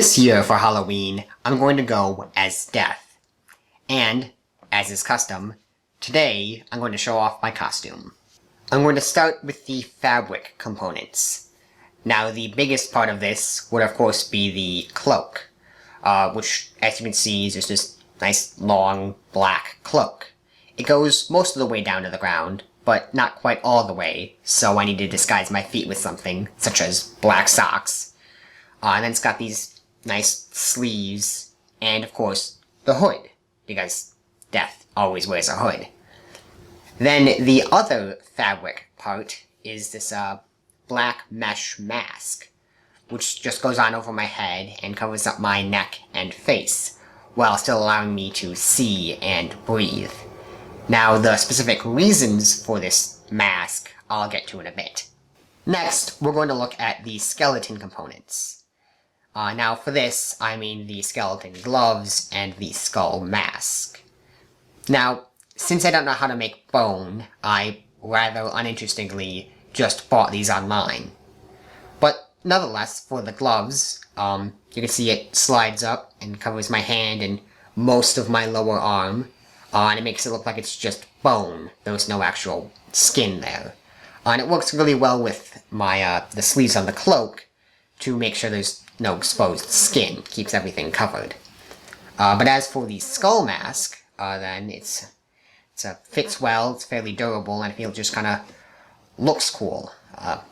This year for Halloween, I'm going to go as Death. And, as is custom, today I'm going to show off my costume. I'm going to start with the fabric components. Now, the biggest part of this would of course be the cloak, which, as you can see, is just this nice long black cloak. It goes most of the way down to the ground, but not quite all the way, so I need to disguise my feet with something, such as black socks. And then it's got these nice sleeves, and of course, the hood, because Death always wears a hood. Then the other fabric part is this black mesh mask, which just goes on over my head and covers up my neck and face, while still allowing me to see and breathe. Now, the specific reasons for this mask I'll get to in a bit. Next, we're going to look at the skeleton components. Now for this, I mean the skeleton gloves and the skull mask. Now, since I don't know how to make bone, I, rather uninterestingly, just bought these online. But nonetheless, for the gloves, you can see it slides up and covers my hand and most of my lower arm, and it makes it look like it's just bone. There's no actual skin there. And it works really well with my the sleeves on the cloak to make sure there's no exposed skin, keeps everything covered. But as for the skull mask, then it fits well, it's fairly durable, and I feel it just kind of looks cool.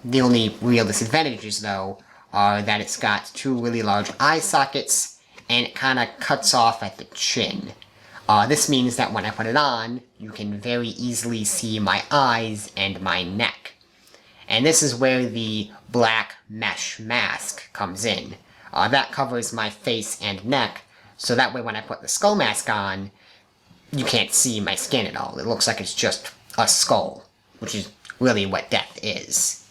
The only real disadvantages, though, are that it's got two really large eye sockets, and it kind of cuts off at the chin. This means that when I put it on, you can very easily see my eyes and my neck. And this is where the black mesh mask comes in. That covers my face and neck, so that way when I put the skull mask on, you can't see my skin at all. It looks like it's just a skull, which is really what Death is.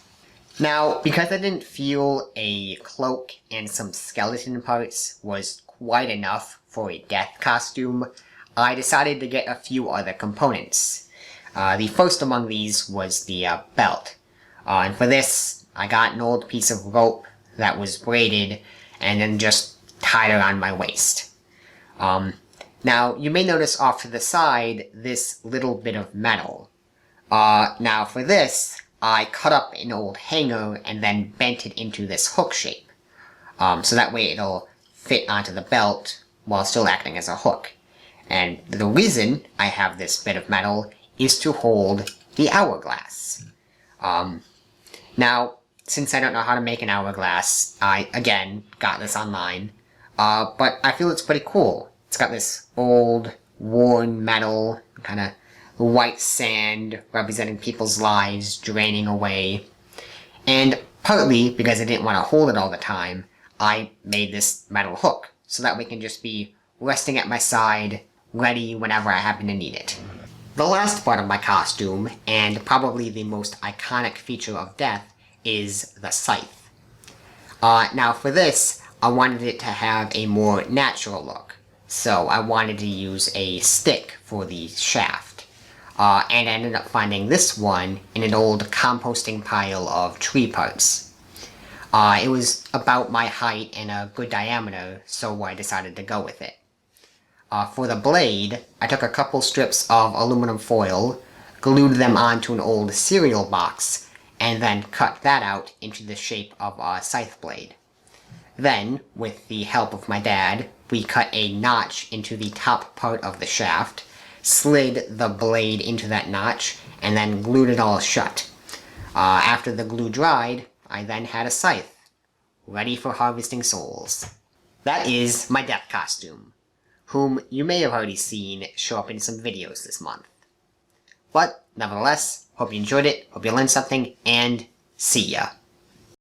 Now, because I didn't feel a cloak and some skeleton parts was quite enough for a Death costume, I decided to get a few other components. The first among these was the belt. And for this, I got an old piece of rope that was braided and then just tied around my waist. Now, you may notice off to the side this little bit of metal. Now for this, I cut up an old hanger and then bent it into this hook shape. So that way it'll fit onto the belt while still acting as a hook. And the reason I have this bit of metal is to hold the hourglass. Now, since I don't know how to make an hourglass, I, again, got this online, but I feel it's pretty cool. It's got this old, worn metal, kind of white sand representing people's lives draining away. And partly because I didn't want to hold it all the time, I made this metal hook, so that we can just be resting at my side, ready whenever I happen to need it. The last part of my costume, and probably the most iconic feature of Death, is the scythe. Now for this, I wanted it to have a more natural look, so I wanted to use a stick for the shaft. And I ended up finding this one in an old composting pile of tree parts. It was about my height and a good diameter, so I decided to go with it. For the blade, I took a couple strips of aluminum foil, glued them onto an old cereal box, and then cut that out into the shape of a scythe blade. Then, with the help of my dad, we cut a notch into the top part of the shaft, slid the blade into that notch, and then glued it all shut. After the glue dried, I then had a scythe, ready for harvesting souls. That is my Death costume, whom you may have already seen show up in some videos this month. But, nevertheless, hope you enjoyed it, hope you learned something, and see ya!